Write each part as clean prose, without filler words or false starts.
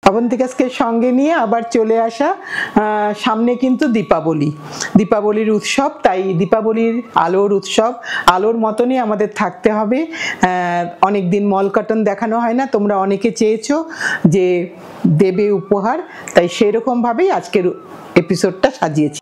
অবন্তিকাকে সঙ্গে নিয়ে আবার চলে আসা। সামনে কিন্তু দীপাবলির উৎসব, তাই দীপাবলির আলোর উৎসব, আলোর মতনই আমাদের থাকতে হবে। অনেকদিন মল কার্টন দেখানো হয় না, তোমরা অনেকে চেয়েছো যে দেবে উপহার, তাই সেরকম ভাবেই আজকের এপিসোডটা সাজিয়েছি।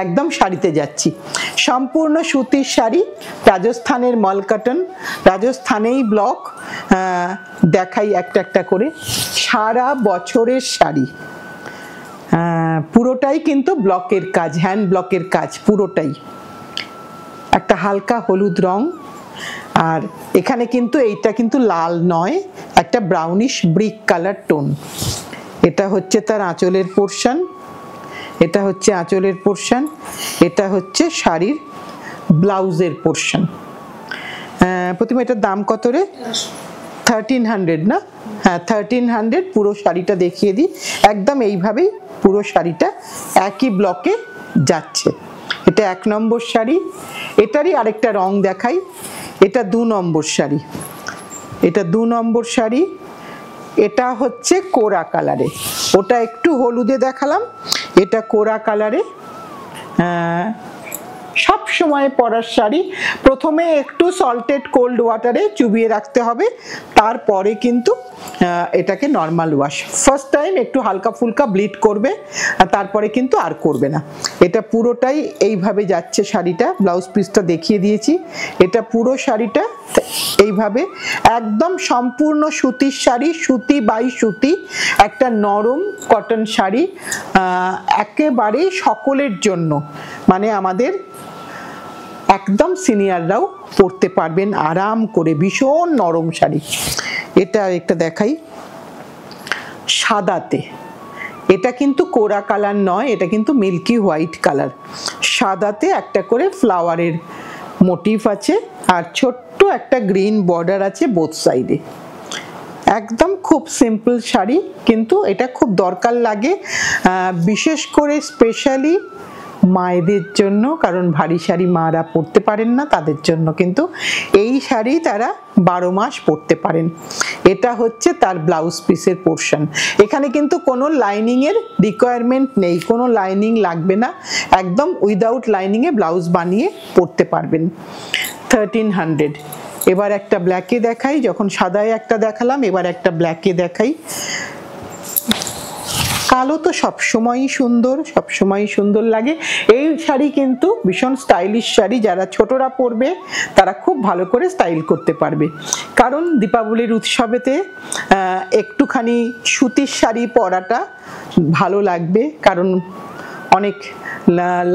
একদম শাড়িতে যাচ্ছি, সম্পূর্ণ সুতির শাড়ি, রাজস্থানের মল কটন, রাজস্থানেই ব্লক। দেখাই একটা একটা করে। সারা বছরের শাড়ি, পুরোটাই কিন্তু ব্লকের কাজ, হ্যান্ড ব্লকের কাজ পুরোটাই। একটা হালকা হলুদ রং, আর এখানে কিন্তু এইটা কিন্তু লাল নয়, একটা ব্রাউনিশ ব্রিক কালার টোন। এটা হচ্ছে তার আঁচলের পোর্শন, এটা হচ্ছে আঁচলের পোর্শন, এটা হচ্ছে শাড়ির ব্লাউজের পোর্শন। প্রথমে এটার দাম কত রে? 1300 না? হ্যাঁ 1300। পুরো শাড়িটা দেখিয়ে দিই, একদম এইভাবেই পুরো শাড়িটা একই ব্লকে যাচ্ছে। এটা 1 নম্বর শাড়ি। এটারই আরেকটা রং দেখাই, এটা 2 নম্বর শাড়ি, এটা 2 নম্বর শাড়ি। এটা হচ্ছে কোরা কালারে, ওটা একটু হলুদে দেখালাম, এটা কোরা কালারে। সব সময় পরার শাড়ি। প্রথমে একটু সল্টেড কোল্ড ওয়াটারে চুবিয়ে রাখতে হবে, তারপরে কিন্তু এটাকে নর্মাল ওয়াশ। ফার্স্ট টাইম একটু হালকা ফুলকা ব্লিড করবে, আর তারপরে কিন্তু আর করবে না। এটা পুরোটাই এইভাবে যাচ্ছে শাড়িটা, ব্লাউজ পিসটা দেখিয়ে দিয়েছি। এটা পুরো শাড়িটা এইভাবে একদম সম্পূর্ণ সুতির শাড়ি, সুতি বাই সুতি, একটা নরম কটন শাড়ি, একেবারেই সকলের জন্য, মানে আমাদের একদম সিনিয়ররাও পরতে পারবেন আরাম করে, ভীষণ নরম শাড়ি। এটা একটা দেখাই সাদাতে, এটা কিন্তু কোরা কালার নয়, এটা কিন্তু মিল্কি হোয়াইট কালার। সাদাতে একটা করে ফ্লাওয়ারের মোটিভ আছে, আর ছোট্ট একটা গ্রিন বর্ডার আছে বোথ সাইডে। একদম খুব সিম্পল শাড়ি, কিন্তু এটা খুব দরকার লাগে, বিশেষ করে স্পেশালি মায়েদের জন্য, কারণ ভারী শাড়ি মারা পরতে পারেন না, তাদের জন্য কিন্তু এই শাড়ি তারা 12 মাস পরতে পারেন। এটা হচ্ছে তার ব্লাউজ পিসের পোর্শন। এখানে কিন্তু কোনো লাইনিং এর রিকোয়ারমেন্ট নেই, কোনো লাইনিং লাগবে না, একদম উইদাউট লাইনিং এ ব্লাউজ বানিয়ে পরতে পারবেন। 1300। এবার একটা ব্ল্যাকে দেখাই, যখন সাদায় একটা দেখালাম, এবার একটা ব্ল্যাকে দেখাই। কালো তো সবসময়ই সুন্দর, সবসময়ই সুন্দর লাগে। এই শাড়ি কিন্তু ভীষণ স্টাইলিশ শাড়ি, যারা ছোটরা পরবে তারা খুব ভালো করে স্টাইল করতে পারবে, কারণ দীপাবলির উৎসবেতে একটুখানি সুতির শাড়ি পরাটা ভালো লাগবে, কারণ অনেক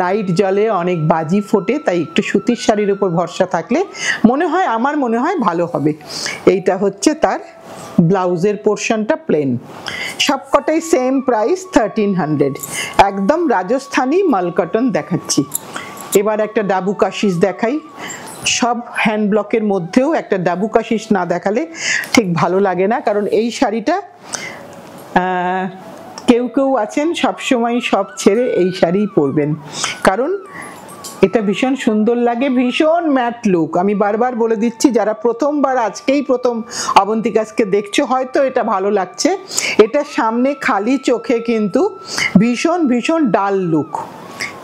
লাইট জ্বলে, অনেক বাজি ফোটে, তাই একটু সুতির শাড়ির উপর ভরসা থাকলে আমার মনে হয় ভালো হবে। এইটা হচ্ছে তার ব্লাউজের পোর্শনটা প্লেন, সবকটাই সেম প্রাইস 1300। একদম রাজস্থানী মাল কটন দেখাচ্ছি। এবার একটা ডাবু কাশিস দেখাই। সব হ্যান্ড ব্লকের মধ্যেও একটা ডাবু কাশিস না দেখালে ঠিক ভালো লাগে না, কারণ এই শাড়িটা কেউ কেউ আছেন সবসময় সব ছেড়ে এই শাড়ি পরবেন, কারণ এটা ভীষণ সুন্দর লাগে, ভীষণ ম্যাট লুক। আমি বারবার বলে দিচ্ছি, যারা প্রথমবার আজকেই প্রথম অবন্তিকাকে দেখছো, হয়তো এটা ভালো লাগছে, এটা সামনে খালি চোখে কিন্তু ভীষণ ভীষণ ডাল লুক,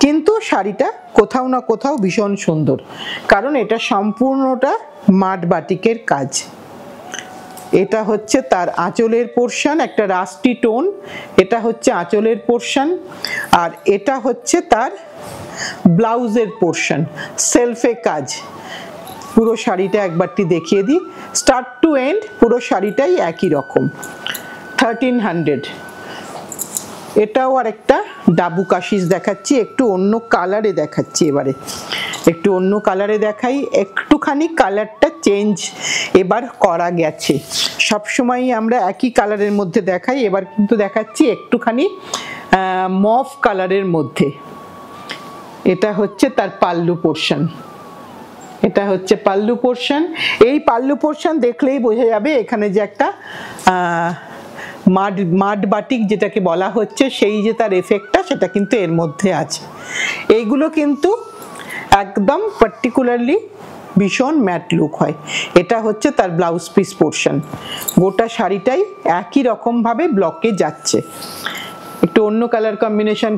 কিন্তু শাড়িটা কোথাও না কোথাও ভীষণ সুন্দর, কারণ এটা সম্পূর্ণটা মাড বাটিকের কাজ। এটা হচ্ছে তার আঁচলের পোর্শন, একটা রাস্টি টোন, এটা হচ্ছে আঁচলের পোর্শন, আর এটা হচ্ছে তার ব্লাউজের পোর্শন, সেলফে কাজ। পুরো শাড়িটা একবারটি দেখিয়ে দিই, স্টার্ট টু এন্ড পুরো শাড়িটাই একই রকম। 1300। এটাও আরেকটা ডাবু কাশিস দেখাচ্ছি, একটু অন্য কালারে দেখাচ্ছি। এবারে একটু অন্য কালারে দেখাই, একটুখানি কালারটা চেঞ্জ এবার করা গেছে। সবসময় আমরা একই কালারের মধ্যে দেখাই, এবার কিন্তু দেখাচ্ছি একটুখানি মভ কালারের মধ্যে। এটা হচ্ছে তার পাল্লু পোর্শন, এটা হচ্ছে পাল্লু পোর্শন। এই পাল্লু পোর্শন দেখলেই বোঝা যাবে এখানে যে একটা মাড বাটিক যেটাকে বলা হচ্ছে, সেই যে তার এফেক্টটা, সেটা কিন্তু এর মধ্যে আছে। এইগুলো কিন্তু একদম পার্টিকুলারলি ভীষণ ম্যাট লুক হয়। এটা হচ্ছে তার ব্লাউজ পিস পোর্শন। গোটা শাড়িটাই একই রকম ভাবে ব্লকে যাচ্ছে, একটু অন্য কালার কম্বিনেশন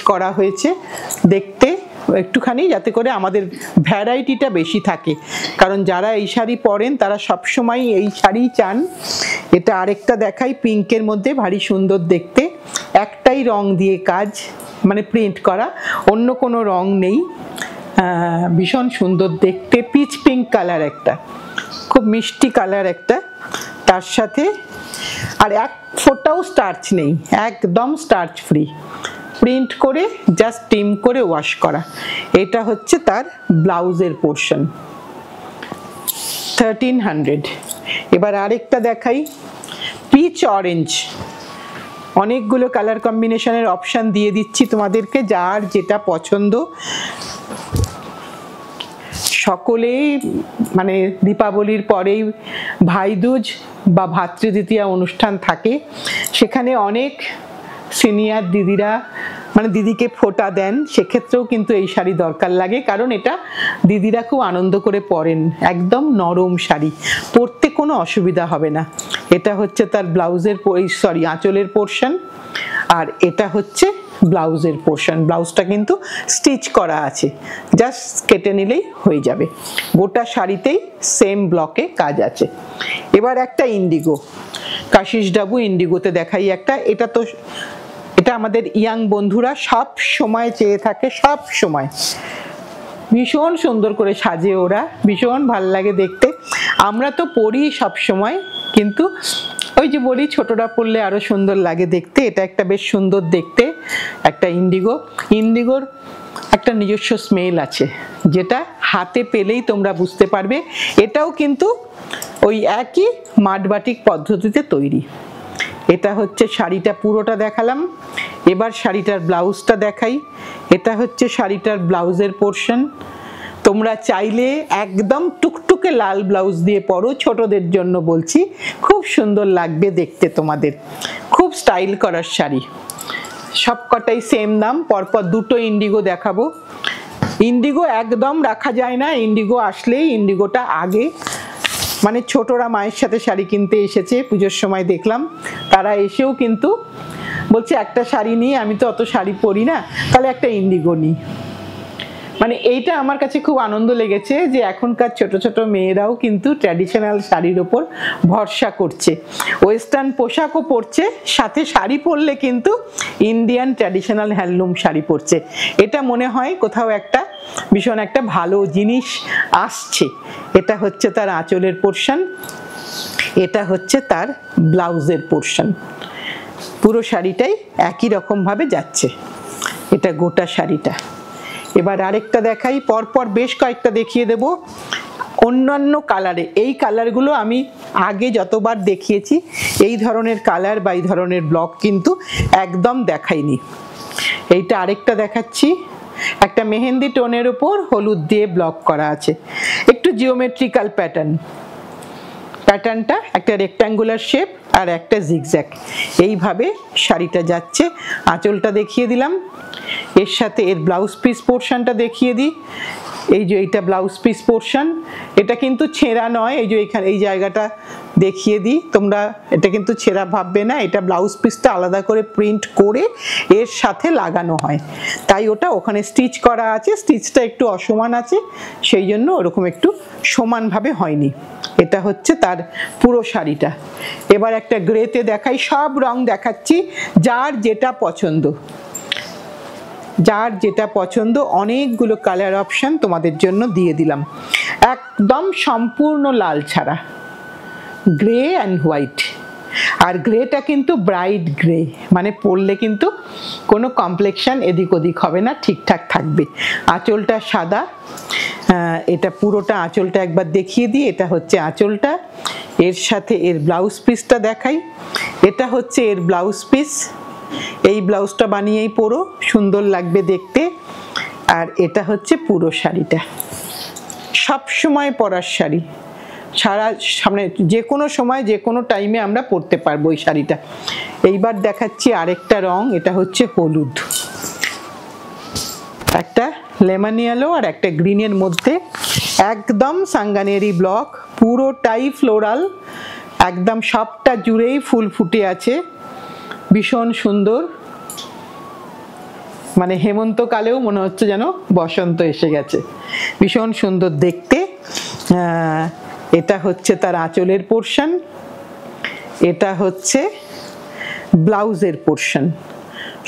করা হয়েছে দেখতে একটুখানি, যাতে করে আমাদের ভ্যারাইটিটা বেশি থাকে, কারণ যারা এই শাড়ি পরেন তারা সবসময় এই শাড়ি চান। এটা আরেকটা দেখাই, পিঙ্কের মধ্যে ভারী সুন্দর দেখতে, একটাই রং দিয়ে কাজ, মানে প্রিন্ট করা, অন্য কোনো রং নেই, ভীষণ সুন্দর দেখতে, পিচ পিঙ্ক কালার, একটা খুব মিষ্টি কালার একটা, তার সাথে আর এক ফোঁটাও স্টার্চ নেই, একদম স্টার্চ ফ্রি, প্রিন্ট করে জাস্ট টিম করে ওয়াশ করা। এটা হচ্ছে তার ব্লাউজের পোর্শন, 1300। এবার আরেকটা দেখাই, পিচ অরেঞ্জ, অনেকগুলো কালার কম্বিনেশনের অপশান দিয়ে দিচ্ছি তোমাদেরকে, যার যেটা পছন্দ। সকলেই মানে দীপাবলির পরেই ভাইদুজ বা ভাতৃদ্বিতীয়া অনুষ্ঠান থাকে, সেখানে অনেক সিনিয়র দিদিরা মানে দিদিকে ফোঁটা দেন, সেক্ষেত্রেও কিন্তু এই শাড়ি দরকার লাগে, কারণ এটা দিদিরা খুব আনন্দ করে পরেন, একদম নরম শাড়ি, পরতে কোনো অসুবিধা হবে না। এটা হচ্ছে তার ব্লাউজের আঁচলের পোর্শন, আর এটা হচ্ছে ব্লাউজের পোর্শন। ব্লাউজটা কিন্তু স্টিচ করা আছে, জাস্ট কেটে নিলেই হয়ে যাবে। গোটা শাড়িতেই সেম ব্লকে কাজ আছে। এবার একটা ইন্ডিগো, কাশিস ডাবু ইন্ডিগোতে দেখাই একটা। এটা আমাদের ইয়াং বন্ধুরা সব সময় চেয়ে থাকে, সব সময় ভীষণ সুন্দর করে সাজে ওরা, ভীষণ ভাল লাগে দেখতে। আমরা তো পরি সব সময়, কিন্তু ওই যে বলি ছোটরা পরলে আরো সুন্দর লাগে দেখতে। এটা একটা বেশ সুন্দর দেখতে একটা ইন্ডিগোর একটা নিজস্ব স্মেল আছে, যেটা হাতে পেলেই তোমরা বুঝতে পারবে। এটাও কিন্তু ওই একই মাডবাটিক পদ্ধতিতে তৈরি। এটা হচ্ছে শাড়িটা পুরোটা দেখালাম, এবার শাড়িটার ব্লাউজটা দেখাই। এটা হচ্ছে শাড়িটার ব্লাউজের পোর্শন। তোমরা চাইলে একদম টুকটুকে লাল ব্লাউজ দিয়ে পরো, ছোটদের জন্য বলছি, খুব সুন্দর লাগবে দেখতে তোমাদের, খুব স্টাইল করার শাড়ি। সবকটাই সেম দাম, পরপর দুটো ইন্ডিগো দেখাবো। ইন্ডিগো একদম রাখা যায় না, ইন্ডিগো আসলেই ইন্ডিগোটা আগে, মানে ছোটরা মায়ের সাথে শাড়ি কিনতে এসেছে পুজোর সময় দেখলাম, তারা এসেও কিন্তু বলছে একটা শাড়ি নিয়ে, আমি তো অত শাড়ি পরি না, তাহলে একটা ইন্ডিগো নিই। মানে এইটা আমার কাছে খুব আনন্দ লেগেছে যে এখনকার ছোট ছোট মেয়েরাও কিন্তু ট্র্যাডিশনাল শাড়ির ওপর ভরসা করছে, ওয়েস্টার্ন পোশাকও পরছে, সাথে শাড়ি পরলে কিন্তু ইন্ডিয়ান ট্র্যাডিশনাল হ্যান্ডলুম শাড়ি পরছে। এটা মনে হয় কোথাও একটা ভীষণ একটা ভালো জিনিস আসছে। এটা হচ্ছে তার আঁচলের পোর্শন, এটা হচ্ছে তার ব্লাউজের পোর্শন। পুরো শাড়িটাই একই রকম ভাবে যাচ্ছে, এটা গোটা শাড়িটা। এবার আরেকটা দেখাই, পরপর বেশ কয়েকটা দেখিয়ে দেব অন্যান্য কালারে। এই কালারগুলো আমি আগে যতবার দেখিয়েছি এই ধরনের কালার বা এই ধরনের ব্লক কিন্তু একদম দেখাইনি। এইটা আরেকটা দেখাচ্ছি, একটা মেহেন্দি টোনের উপর হলুদ দিয়ে ব্লক করা আছে, একটু জিওমেট্রিক্যাল প্যাটার্নটা একটা রেক্ট্যাঙ্গুলার শেপ আর একটা জিগজ্যাগ, এইভাবে শাড়িটা যাচ্ছে। আঁচলটা দেখিয়ে দিলাম, এর সাথে এর ব্লাউজ পিস পোর্শনটা দেখিয়ে দিই। এই যে এইটা ব্লাউজ পিস পোর্শন, এটা কিন্তু ছেঁড়া নয়, এই যে এখানে এই জায়গাটা দেখিয়ে দিই, তোমরা এটা কিন্তু ছেঁড়া ভাববে না, এটা ব্লাউজ পিসটা আলাদা করে প্রিন্ট করে এর সাথে লাগানো হয়, তাই ওটা ওখানে স্টিচ করা আছে, স্টিচটা একটু অসমান আছে, সেই জন্য ওরকম একটু সমানভাবে হয়নি। এটা হচ্ছে তার পুরো শাড়িটা। এবার একটা গ্রেতে দেখাই, সব রং দেখাচ্ছি, যার যেটা পছন্দ, অনেকগুলো কালার অপশন তোমাদের জন্য দিয়ে দিলাম, একদম সম্পূর্ণ লাল ছাড়া, গ্রে অ্যান্ড হোয়াইট। আর গ্রেটা কিন্তু ব্রাইট গ্রে, মানে পরলে কিন্তু কোনো কমপ্লেকশন এদিক ওদিক হবে না, ঠিকঠাক থাকবে। আঁচলটা সাদা, এটা পুরোটা আঁচলটা একবার দেখিয়ে দিই। এটা হচ্ছে আঁচলটা, এর সাথে এর ব্লাউজ পিসটা দেখাই। এটা হচ্ছে এর ব্লাউজ পিস, এই ব্লাউজটা বানিয়েই পরো, সুন্দর লাগবে দেখতে। আর এটা হচ্ছে পুরো শাড়িটা, সব সময় পরার শাড়ি, সারা সামনে যে কোনো সময় যে কোনো টাইমে আমরা পরতে পারবো এই শাড়িটা। এইবার দেখাচ্ছি আরেকটা রং, এটা হচ্ছে হলুদ, একটা লেমন ইয়েলো আর একটা গ্রিনের মধ্যে একদম সাঙ্গানেরি ব্লক, পুরোটাই ফ্লোরাল, একদম সবটা জুড়েই ফুল ফুটে আছে, ভীষণ সুন্দর। মানে হেমন্তকালেও মনে হচ্ছে যেন বসন্ত এসে গেছে, ভীষণ সুন্দর দেখতে। এটা হচ্ছে তার আঁচলের পোর্শন, এটা হচ্ছে ব্লাউজের পোর্শন,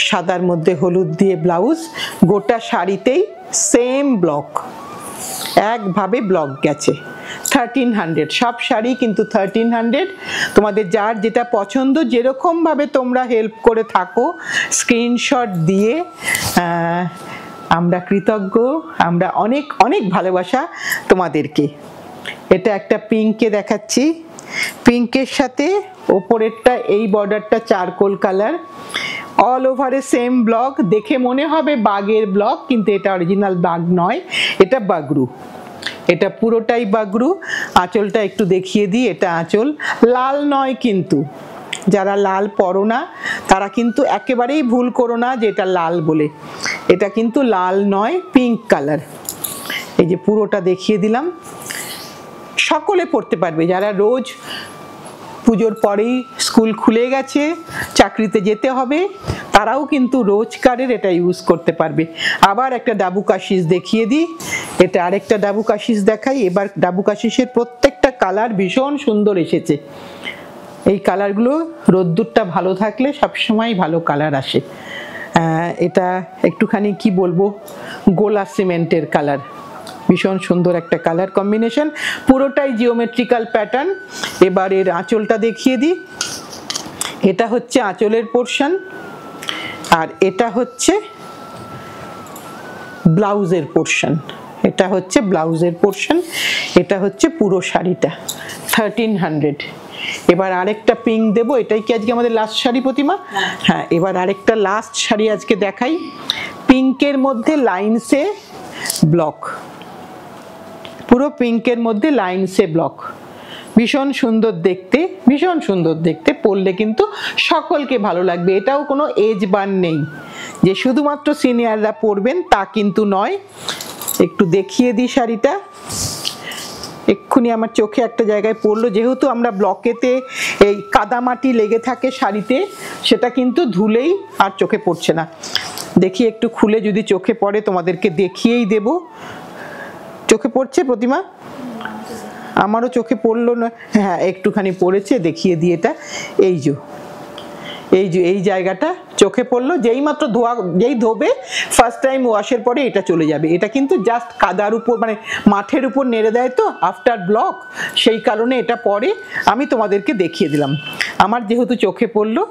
সাদার মধ্যে হলুদ দিয়ে ব্লাউজ, গোটা শাড়িতেই সেম ব্লক, একভাবে ব্লক গেছে। 1300, সব শাড়ি কিন্তু 1300। তোমাদের যার যেটা পছন্দ, যেরকম ভাবে তোমরা হেল্প করে থাকো স্ক্রিনশট দিয়ে, আমরা কৃতজ্ঞ, আমরা অনেক অনেক ভালোবাসা তোমাদেরকে। এটা একটা পিঙ্কে দেখাচ্ছি, পিঙ্কের সাথে ওপরেরটা এই বর্ডারটা চারকোল কালার, অল ওভারে সেম ব্লক। দেখে মনে হবে বাগের ব্লক, কিন্তু এটা অরিজিনাল বাগ নয়, এটা বাগরু, এটা পুরোটাই বাগরু। আঁচলটা একটু দেখিয়ে দিই, এটা আঁচল, লাল নয় কিন্তু, যারা লাল পরো না তারা কিন্তু একেবারেই ভুল করো না যে এটা লাল বলে, এটা কিন্তু লাল নয়, পিঙ্ক কালার। এই যে পুরোটা দেখিয়ে দিলাম, সকলে পড়তে পারবে, যারা রোজ পুজোর পরেই স্কুল খুলে গেছে, চাকরিতে যেতে হবে, তারাও কিন্তু রোজকারের এটা ইউজ করতে পারবে। আবার একটা ডাবু কাশিস দেখিয়ে দিই, এটা আরেকটা ডাবু কাশিস দেখাই। এবার ডাবু কাশিসের প্রত্যেকটা কালার ভীষণ সুন্দর এসেছে। এই কালারগুলো রোদ্দুরটা ভালো থাকলে সবসময় ভালো কালার আসে। এটা একটুখানি কি বলবো, গোলা সিমেন্টের কালার, ভীষণ সুন্দর একটা কালার কম্বিনেশন, পুরোটাই জিওমেট্রিক্যাল প্যাটার্ন। এবার এর আঁচলটা দেখিয়ে দিই, এটা হচ্ছে আঁচলের পোর্শন, আর এটা হচ্ছে ব্লাউজের পোর্শন, এটা হচ্ছে ব্লাউজের পোর্শন, এটা হচ্ছে পুরো শাড়িটা 1300। এবার আরেকটা পিঙ্ক দেবো, এটাই কি আজকে আমাদের লাস্ট শাড়ি প্রতিমা? হ্যাঁ, এবার আরেকটা লাস্ট শাড়ি আজকে দেখাই, পিঙ্কের মধ্যে লাইনসে ব্লক, পুরো পিঙ্কের মধ্যে লাইনসে ব্লক, ভীষণ সুন্দর দেখতে, ভীষণ সুন্দর দেখতে, পরলে কিন্তু সকলকে ভালো লাগবে। এটাও কোনো এজ বার নেই যে শুধুমাত্র সিনিয়ররা পরবেন, তা কিন্তু নয়। একটু দেখিয়ে দিই শাড়িটা, এক্ষুনি আমার চোখে একটা জায়গায় পড়লো, যেহেতু আমরা ব্লকেতে এই কাদামাটি লেগে থাকে শাড়িতে, সেটা কিন্তু ধুলেই আর চোখে পড়ছে না। দেখি একটু খুলে যদি চোখে পড়ে তোমাদেরকে দেখিয়েই দেব। চোখে পড়ছে প্রতিমা? আমারও চোখে পড়লো না, হ্যাঁ একটুখানি পড়েছে, দেখিয়ে দিয়ে এটা, এই যে এই জায়গাটা চোখে পড়লো, যেই মাত্র যেই ধোবে ফার্স্ট টাইম ওয়াশের পরে এটা চলে যাবে। এটা কিন্তু জাস্ট কাদার উপর, মানে মাঠের উপর নেড়ে দেয় তো আফটার ব্লক, সেই কারণে এটা পরে আমি তোমাদেরকে দেখিয়ে দিলাম, আমার যেহেতু চোখে পড়লো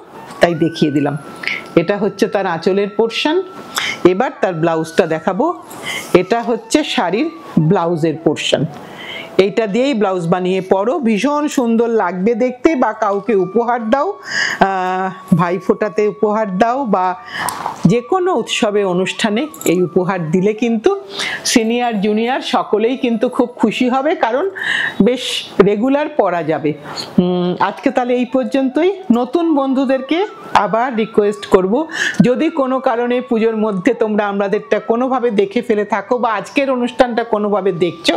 তাই দেখিয়ে দিলাম। এটা হচ্ছে তার আঁচলের পোর্শন। এবার তার ব্লাউজটা দেখাবো, এটা হচ্ছে শাড়ির ব্লাউজের পোর্শন। এইটা দিয়েই ব্লাউজ বানিয়ে পরো, ভীষণ সুন্দর লাগবে দেখতে, বা কাউকে উপহার দাও, ভাইফোঁটাতে উপহার দাও, বা যে কোনো উৎসবে অনুষ্ঠানে এই উপহার দিলে কিন্তু সিনিয়র জুনিয়র সকলেই কিন্তু খুব খুশি হবে, কারণ বেশ রেগুলার পরা যাবে। আজকে তাহলে এই পর্যন্তই। নতুন বন্ধুদেরকে আবার রিকোয়েস্ট করব, যদি কোনো কারণে পুজোর মধ্যে তোমরা আমাদেরটা কোনোভাবে দেখে ফেলে থাকো, বা আজকের অনুষ্ঠানটা কোনোভাবে দেখছো,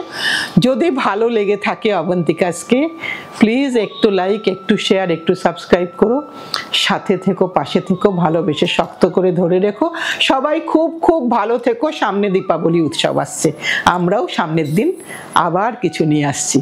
যদি ভালো লেগে থাকে অবন্তিকাসকে, প্লিজ একটু লাইক, একটু শেয়ার, একটু সাবস্ক্রাইব করো, সাথে থেকো, পাশে থেকো, ভালোবেসে শক্ত করে ধরে রেখো। সবাই খুব খুব ভালো থেকো। সামনে দীপাবলি উৎসব আসছে, আমরাও সামনের দিন আবার কিছু নিয়ে আসছি।